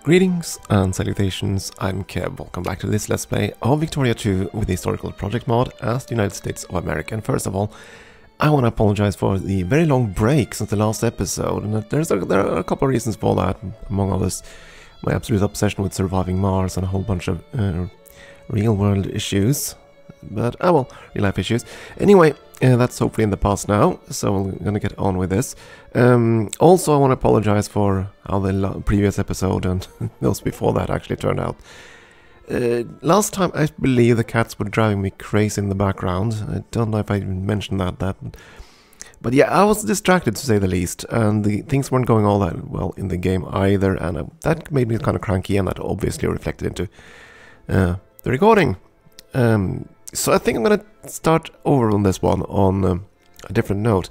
Greetings and salutations, I'm Kev. Welcome back to this Let's Play of Victoria 2 with the Historical Project mod as the United States of America. And first of all, I want to apologize for the very long break since the last episode, and there are a couple of reasons for that, among others my absolute obsession with surviving Mars and a whole bunch of real-world issues. But, well, real-life issues. Anyway, that's hopefully in the past now, so we're gonna get on with this. Also, I want to apologize for how the previous episode and those before that actually turned out. Last time, I believe the cats were driving me crazy in the background. I don't know if I mentioned that. But yeah, I was distracted to say the least, and the things weren't going all that well in the game either, and that made me kind of cranky, and that obviously reflected into the recording. So I think I'm going to start over on this one on a different note.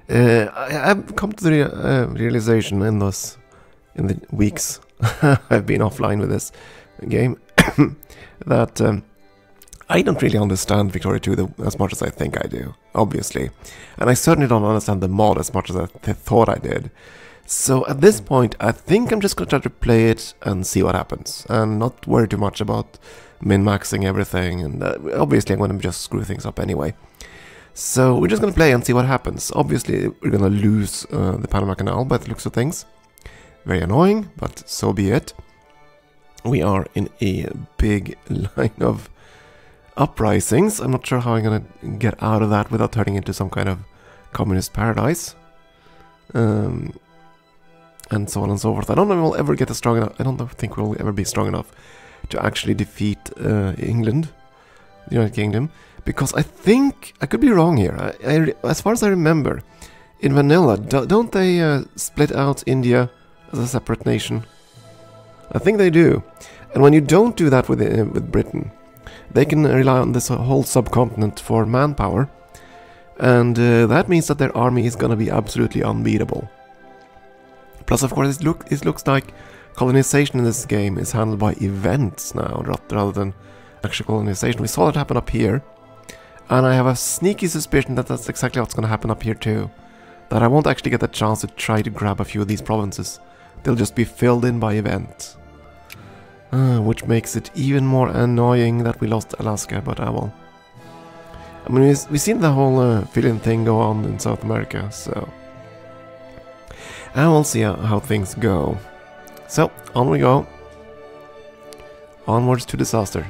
I've come to the realization in the weeks I've been offline with this game that I don't really understand Victoria 2 as much as I think I do, obviously. And I certainly don't understand the mod as much as I thought I did. So at this point, I think I'm just going to try to play it and see what happens, and not worry too much about min-maxing everything, and obviously I'm going to just screw things up anyway. So we're just going to play and see what happens. Obviously we're going to lose the Panama Canal by the looks of things. Very annoying, but so be it. We are in a big line of uprisings. I'm not sure how I'm going to get out of that without turning into some kind of communist paradise. And so on and so forth. I don't know if we'll ever get strong enough. I don't think we'll ever be strong enough to actually defeat England, the United Kingdom, because I think, I could be wrong here, as far as I remember, in vanilla, don't they split out India as a separate nation? I think they do. And when you don't do that with Britain, they can rely on this whole subcontinent for manpower, and that means that their army is going to be absolutely unbeatable. Plus, of course, it looks like colonization in this game is handled by events now, rather than actual colonization. We saw it happen up here, and I have a sneaky suspicion that that's exactly what's going to happen up here too. That I won't actually get the chance to try to grab a few of these provinces. They'll just be filled in by events. Which makes it even more annoying that we lost Alaska, but I will. I mean, we've seen the whole fill-in thing go on in South America, so... and we'll see how things go. So, on we go. Onwards to disaster.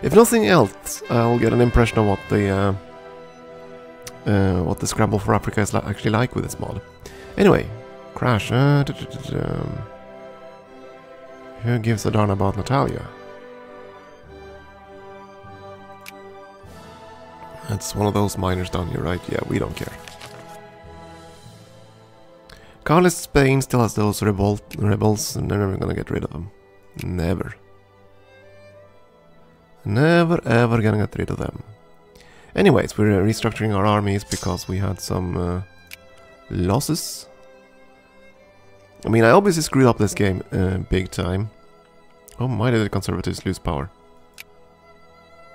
If nothing else, I'll get an impression of what the Scramble for Africa is actually like with this mod. Anyway, crash. Who gives a darn about Natalia? That's one of those miners down here, right? Yeah, we don't care. Carlist Spain still has those rebels, and they're never gonna get rid of them. Never. Never ever gonna get rid of them. Anyways, we're restructuring our armies because we had some losses. I mean, I obviously screwed up this game big time. Oh my, did the Conservatives lose power?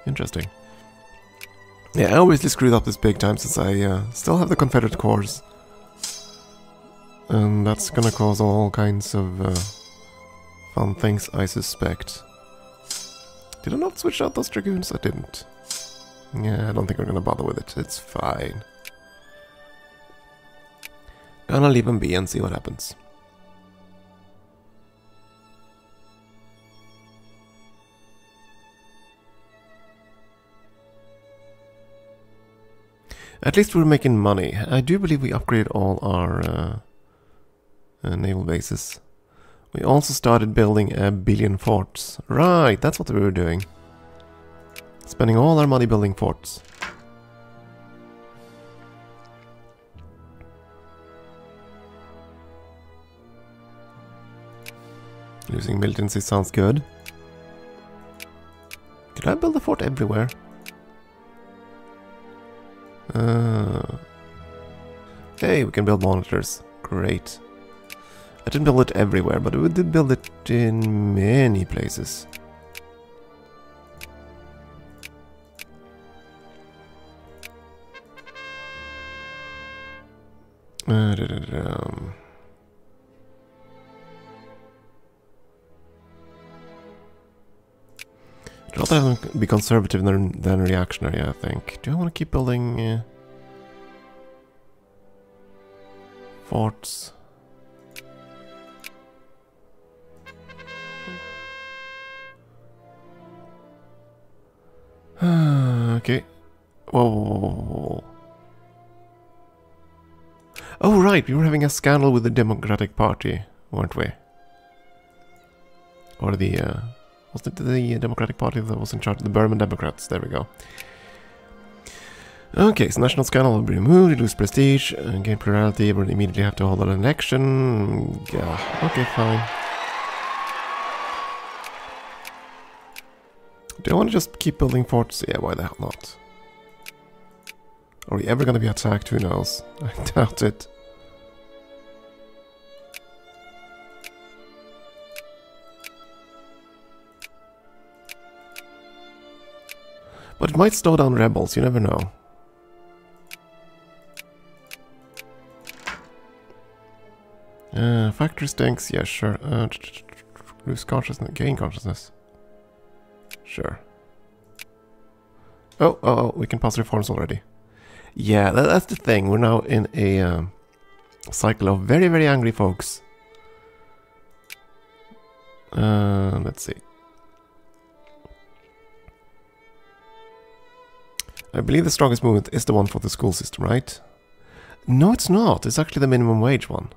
Interesting. Yeah, I obviously screwed up this big time since I still have the Confederate cores. And that's gonna cause all kinds of fun things, I suspect. Did I not switch out those Dragoons? I didn't. Yeah, I don't think we're gonna bother with it. It's fine. Gonna leave them be and see what happens. At least we're making money. I do believe we upgraded all our naval bases. We also started building 1 billion forts. Right, that's what we were doing. Spending all our money building forts. Losing militancy sounds good. Could I build a fort everywhere? Hey, we can build monitors. Great. I didn't build it everywhere, but we did build it in many places. I'd rather be conservative than reactionary, I think. Do I want to keep building forts? Okay. Whoa. Oh, right, we were having a scandal with the Democratic Party, weren't we? Or the, was it the Democratic Party that was in charge? The Burman Democrats, there we go. Okay, so national scandal will be removed, you lose prestige, gain plurality, but immediately have to hold an election. Yeah, okay, fine. Do I want to just keep building forts? Yeah, why the hell not? Are we ever going to be attacked? Who knows? I doubt it. But it might slow down rebels, you never know. Factory stinks, yeah, sure. Lose consciousness, gain consciousness. Sure. Oh, we can pass reforms already. Yeah, that's the thing. We're now in a cycle of very, very angry folks. Let's see. I believe the strongest movement is the one for the school system, right? No, it's not. It's actually the minimum wage one.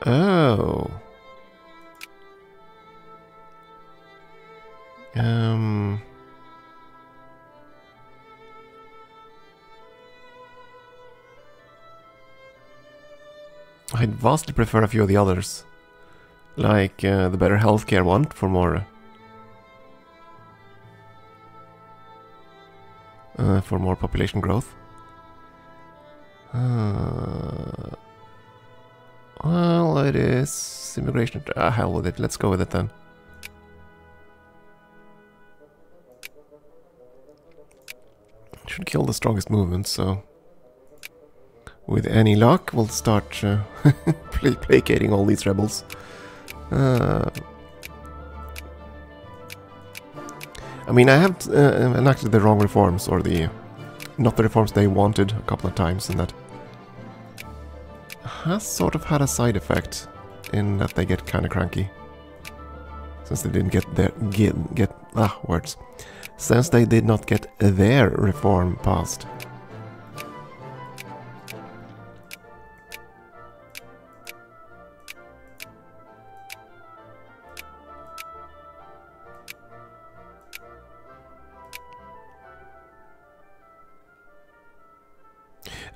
Oh. I'd vastly prefer a few of the others. Like the better healthcare one for more population growth. Well, it is immigration. Hell with it. Let's go with it then. Should kill the strongest movement, so with any luck, we'll start placating all these rebels. I mean, I have enacted the wrong reforms, or not the reforms they wanted a couple of times, and that has sort of had a side effect in that they get kind of cranky. Since they didn't Since they did not get their reform passed.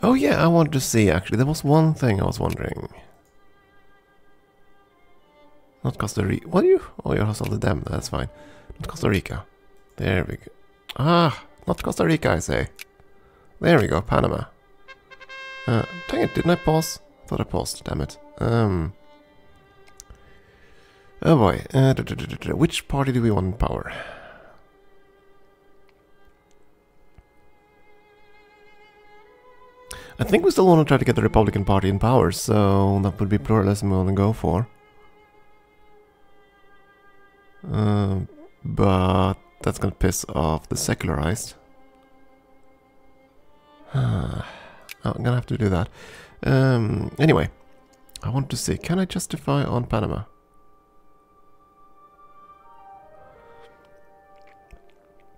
Oh yeah, I wanted to see, actually. There was one thing I was wondering. Not Costa Rica. What are you? Oh, you're hostile to them. That's fine. Not Costa Rica. There we go. Ah, not Costa Rica, I say. There we go, Panama. Dang it, didn't I pause? Thought I paused, damn it. Oh boy. Which party do we want in power? I think we still want to try to get the Republican Party in power, so that would be pluralism we want to go for. But that's gonna piss off the secularized. I'm gonna have to do that. Anyway, I want to see, can I justify on Panama?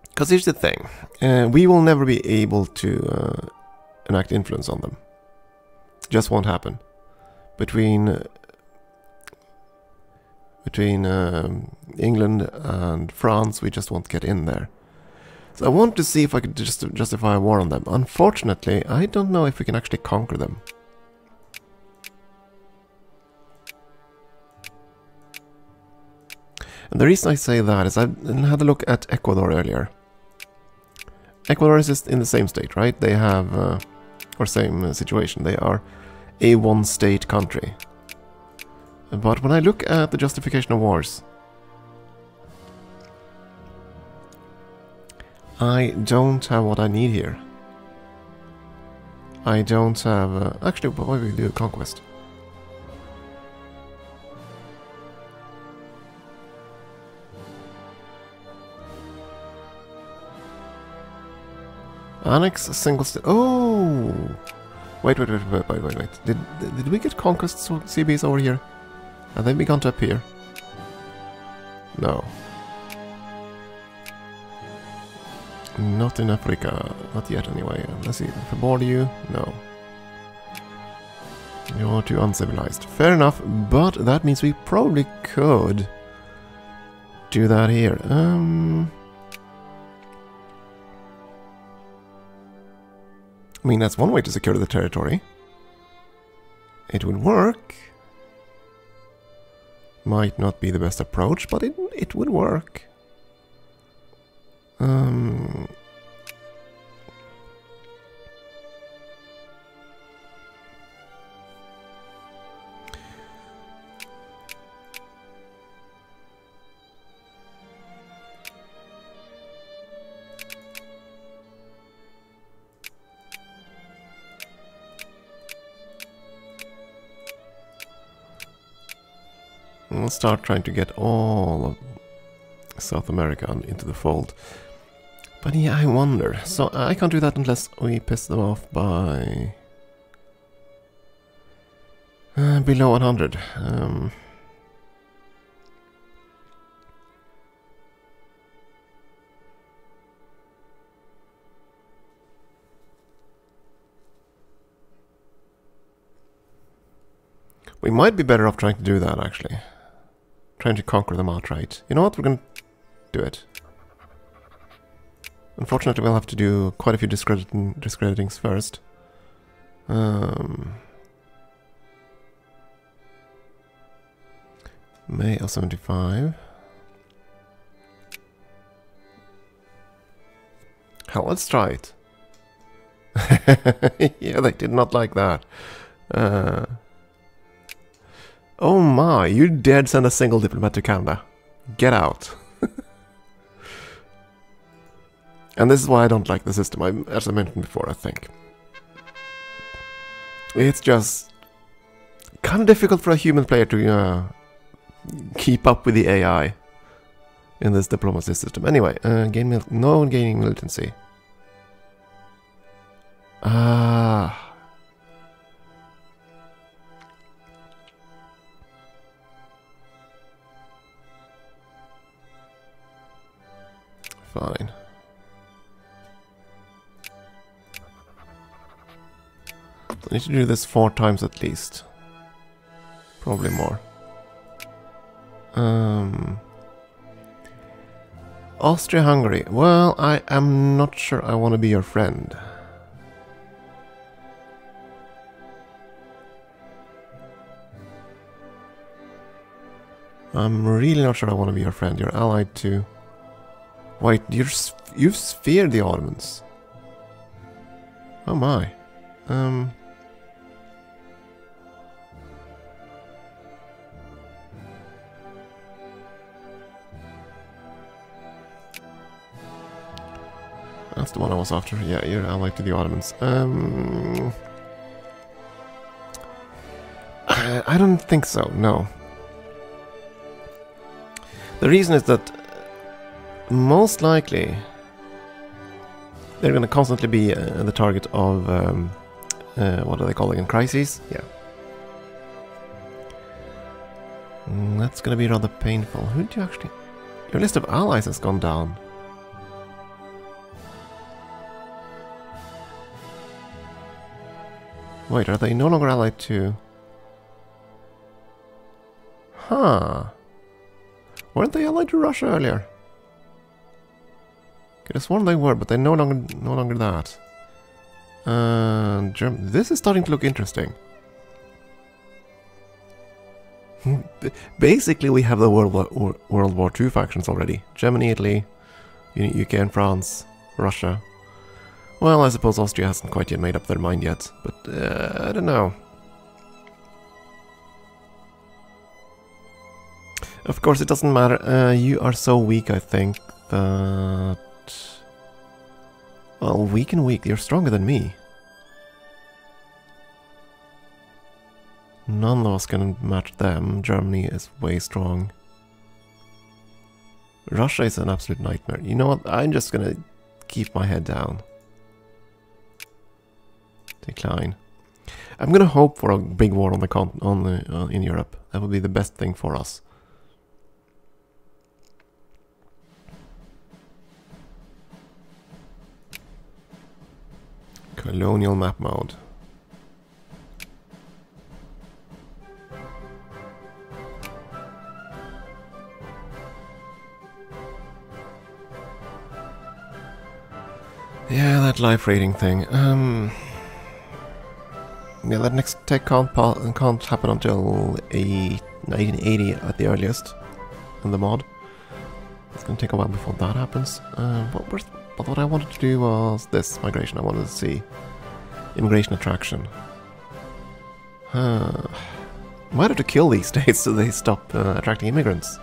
Because here's the thing, we will never be able to enact influence on them. Just won't happen. Between England and France, we just won't get in there. So I want to see if I could just justify a war on them. Unfortunately, I don't know if we can actually conquer them. And the reason I say that is I had a look at Ecuador earlier. Ecuador is just in the same state, right? They have, or same situation. They are a one-state country. But when I look at the justification of wars, I don't have what I need here. I don't have... actually, why would we do a conquest? Annex a single state. Oh! Wait. Did we get conquest CBs over here? Have they begun to appear? No. Not in Africa. Not yet anyway. Let's see. If I board you? No. You're too uncivilized. Fair enough, but that means we probably could do that here. I mean, that's one way to secure the territory. It would work. Might not be the best approach, but it would work. We'll start trying to get all of South America into the fold. But yeah, I wonder. So I can't do that unless we piss them off by below 100. We might be better off trying to do that, actually. Trying to conquer them outright. You know what? We're going to do it. Unfortunately, we'll have to do quite a few discreditings first. May of 75. Hell, let's try it. Yeah, they did not like that. Oh my, you dared send a single diplomat to Canada. Get out. And this is why I don't like the system, as I mentioned before, I think. It's just kind of difficult for a human player to keep up with the AI in this diplomacy system. Anyway, no gaining militancy. Ah. Fine. I need to do this 4 times at least. Probably more. Austria-Hungary. Well, I am not sure I want to be your friend. I'm really not sure I want to be your friend. You're allied to... Wait, you've sphered the Ottomans. Oh my. That's the one I was after. Yeah, you're allied to the Ottomans. I don't think so, no. The reason is that most likely they're going to constantly be the target of what are they called again? Crises? Yeah. That's going to be rather painful. Who did you actually... Your list of allies has gone down. Wait, are they no longer allied to... Huh. Weren't they allied to Russia earlier? Could have sworn they were, but they're no longer that. This is starting to look interesting. Basically, we have the World War II factions already. Germany, Italy, UK and France, Russia. Well, I suppose Austria hasn't quite yet made up their mind yet, but I don't know. Of course, it doesn't matter. You are so weak, I think, that... Well, weak and weak. You're stronger than me. None of us can match them. Germany is way strong. Russia is an absolute nightmare. You know what? I'm just gonna keep my head down. decline. I'm gonna hope for a big war on the in Europe. That would be the best thing for us. Colonial map mode. Yeah, that life rating thing. Yeah, that next tech can't happen until 1980 at the earliest in the mod. It's gonna take a while before that happens. But what I wanted to do was this migration. I wanted to see immigration attraction. Might have to kill these states so they stop attracting immigrants.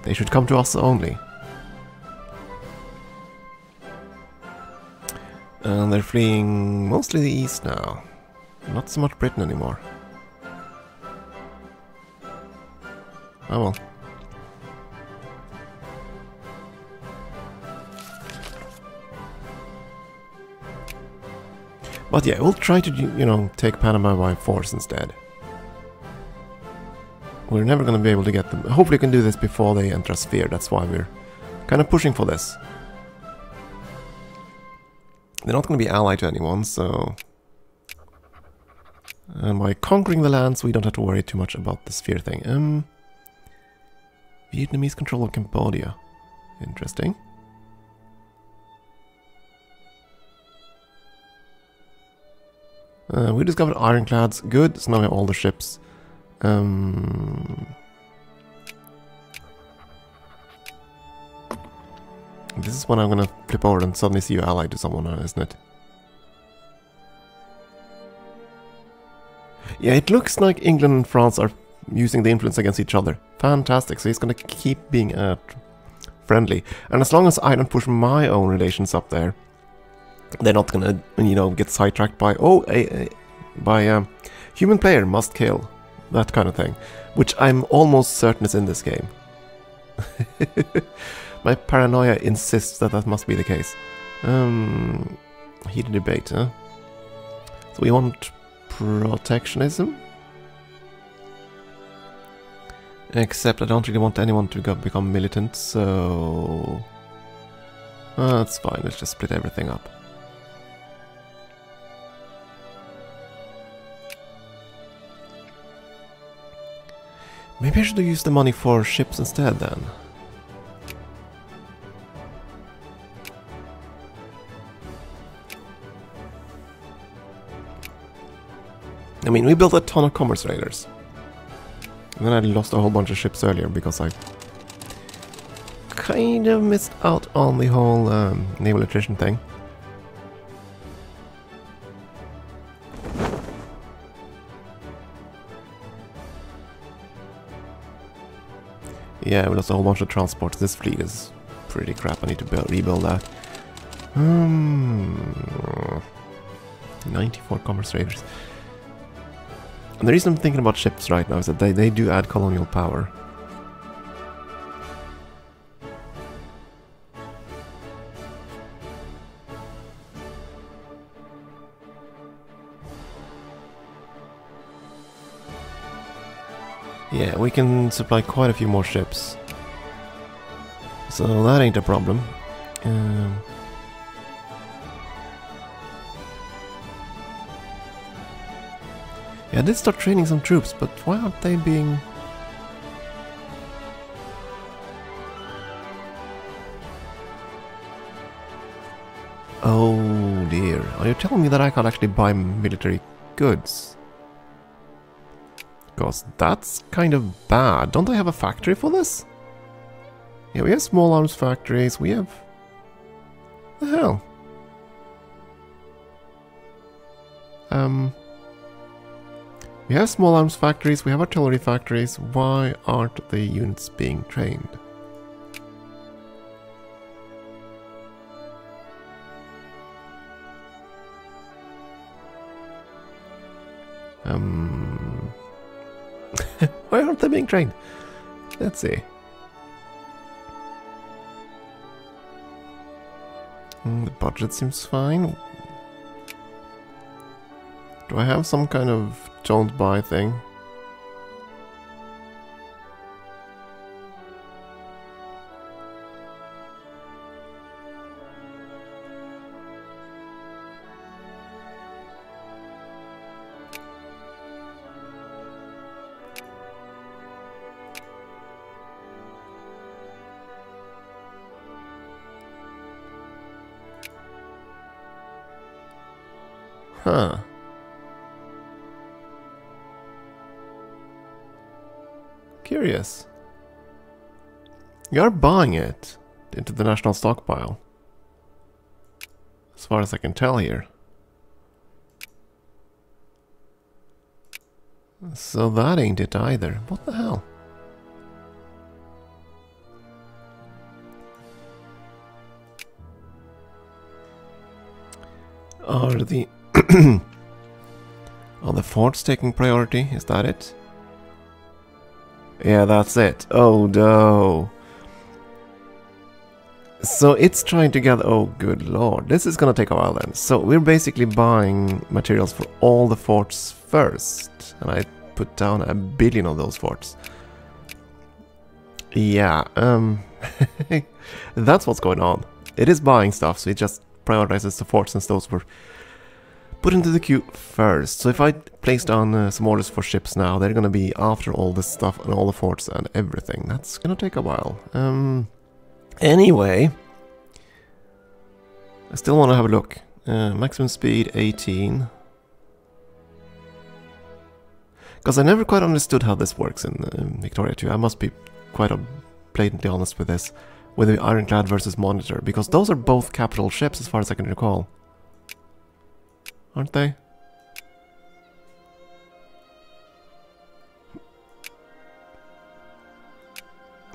They should come to us only. And they're fleeing mostly the east now. Not so much Britain anymore. Oh well. But yeah, we'll try to, you know, take Panama by force instead. We're never going to be able to get them. Hopefully we can do this before they enter a sphere. That's why we're kind of pushing for this. They're not going to be allied to anyone, so... And by conquering the lands, we don't have to worry too much about the sphere thing. Vietnamese control of Cambodia. Interesting. We discovered ironclads. Good, so now we have all the ships. This is when I'm gonna flip over and suddenly see you allied to someone, isn't it? Yeah, it looks like England and France are using the influence against each other. Fantastic, so he's gonna keep being friendly. And as long as I don't push my own relations up there, they're not gonna, you know, get sidetracked by, human player must kill. That kind of thing. Which I'm almost certain is in this game. My paranoia insists that that must be the case. Heated debate, huh? So we want protectionism? Except I don't really want anyone to become militant, so... that's fine, let's just split everything up. Maybe I should use the money for ships instead then. I mean, we built a ton of commerce raiders. And then I lost a whole bunch of ships earlier because I kind of missed out on the whole naval attrition thing. Yeah, we lost a whole bunch of transports. This fleet is pretty crap. I need to rebuild that. 94 commerce raiders. And the reason I'm thinking about ships right now is that they do add colonial power. Yeah, we can supply quite a few more ships. So that ain't a problem. Yeah, I did start training some troops, but why aren't they being... Oh dear, are you telling me that I can't actually buy military goods? Because that's kind of bad. Don't I have a factory for this? Yeah, we have small arms factories, we have... The hell? We have small arms factories, we have artillery factories. Why aren't the units being trained? Why aren't they being trained? Let's see. The budget seems fine. Do I have some kind of don't buy thing? Huh. Curious. You're buying it into the national stockpile. As far as I can tell here. So that ain't it either. What the hell? Are the are the forts taking priority? Is that it? Yeah, that's it. Oh no. So it's trying to gather... Oh, good lord. This is gonna take a while then. So we're basically buying materials for all the forts first. And I put down 1 billion of those forts. Yeah, that's what's going on. It is buying stuff, so it just prioritizes the forts since those were put into the queue first. So if I place down some orders for ships now, they're gonna be after all this stuff and all the forts and everything. That's gonna take a while. Anyway, I still want to have a look. Maximum speed 18. Because I never quite understood how this works in Victoria 2. I must be quite blatantly honest with this. With the Ironclad versus Monitor. Because those are both capital ships as far as I can recall. Aren't they?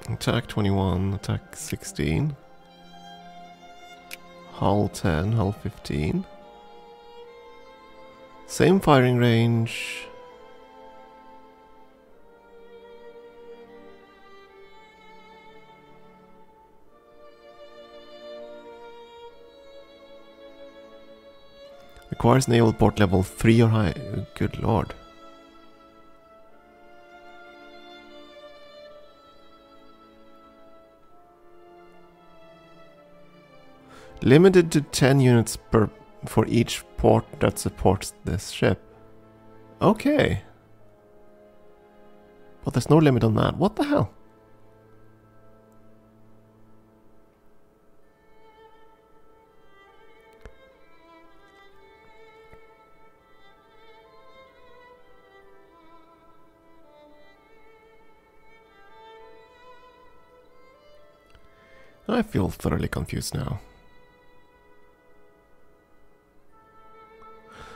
Attack 21, attack 16. Hull 10, hull 15. Same firing range. Requires naval port level 3 or high. Good lord. Limited to 10 units for each port that supports this ship. Okay. But there's no limit on that. What the hell? I feel thoroughly confused now.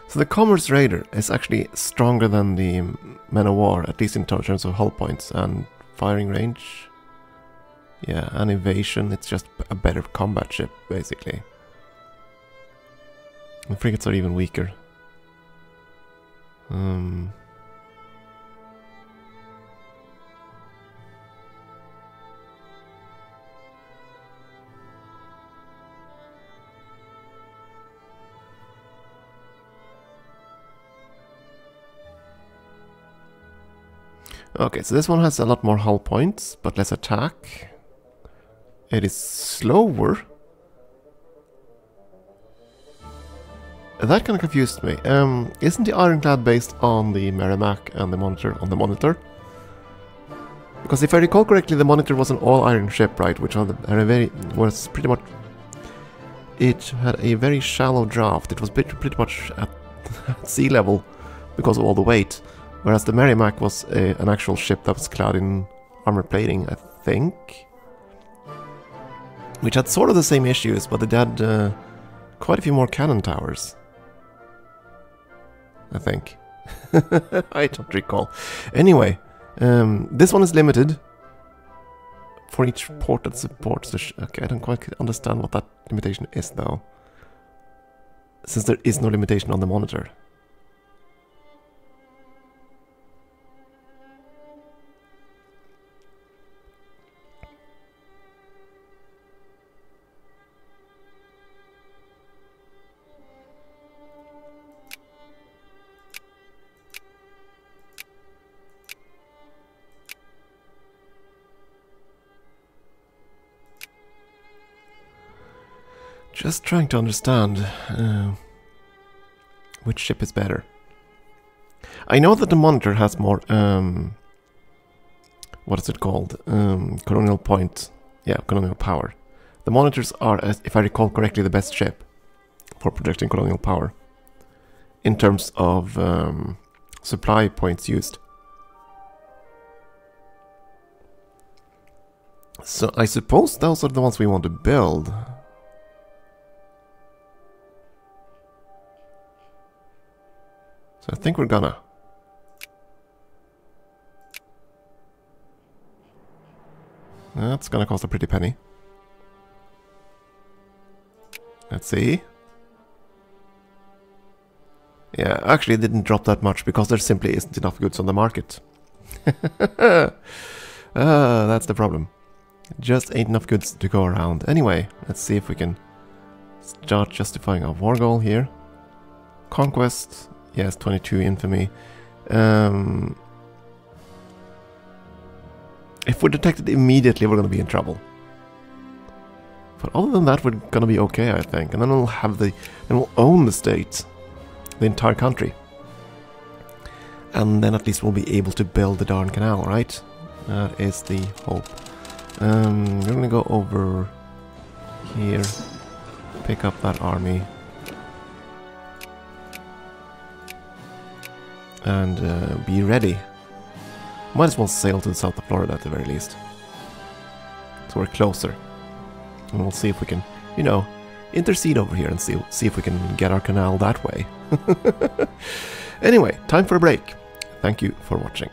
So the Commerce Raider is actually stronger than the Men of War, at least in terms of hull points and firing range. Yeah, and evasion, it's just a better combat ship, basically. The frigates are even weaker. Okay, so this one has a lot more hull points, but less attack. It is slower. That kind of confused me. Isn't the Ironclad based on the Merrimack and the Monitor on the Monitor? Because if I recall correctly, the Monitor was an all-iron ship, right? Which was pretty much... It had a very shallow draft. It was pretty much at sea level because of all the weight. Whereas the Merrimack was an actual ship that was clad in armor plating, I think. Which had sort of the same issues, but it had quite a few more cannon towers. I think. I don't recall. Anyway, this one is limited for each port that supports the okay, I don't quite understand what that limitation is, though. Since there is no limitation on the Monitor. Just trying to understand which ship is better. I know that the Monitor has more, what is it called? Colonial point. Yeah, colonial power. The Monitors are, if I recall correctly, the best ship for projecting colonial power in terms of supply points used. So I suppose those are the ones we want to build. So I think we're gonna. That's gonna cost a pretty penny. Let's see. Yeah, actually it didn't drop that much because there simply isn't enough goods on the market. That's the problem. Just ain't enough goods to go around. Anyway, let's see if we can start justifying our war goal here. Conquest, yes, 22 infamy. If we're detected immediately, we're gonna be in trouble. But other than that, we're gonna be okay, I think. And then we'll have then we'll own the state, the entire country. And then at least we'll be able to build the darn canal, right? That is the hope. We're gonna go over here, pick up that army, and be ready. Might as well sail to the south of Florida at the very least. So we're closer. And we'll see if we can, you know, intercede over here and see if we can get our canal that way. Anyway, time for a break. Thank you for watching.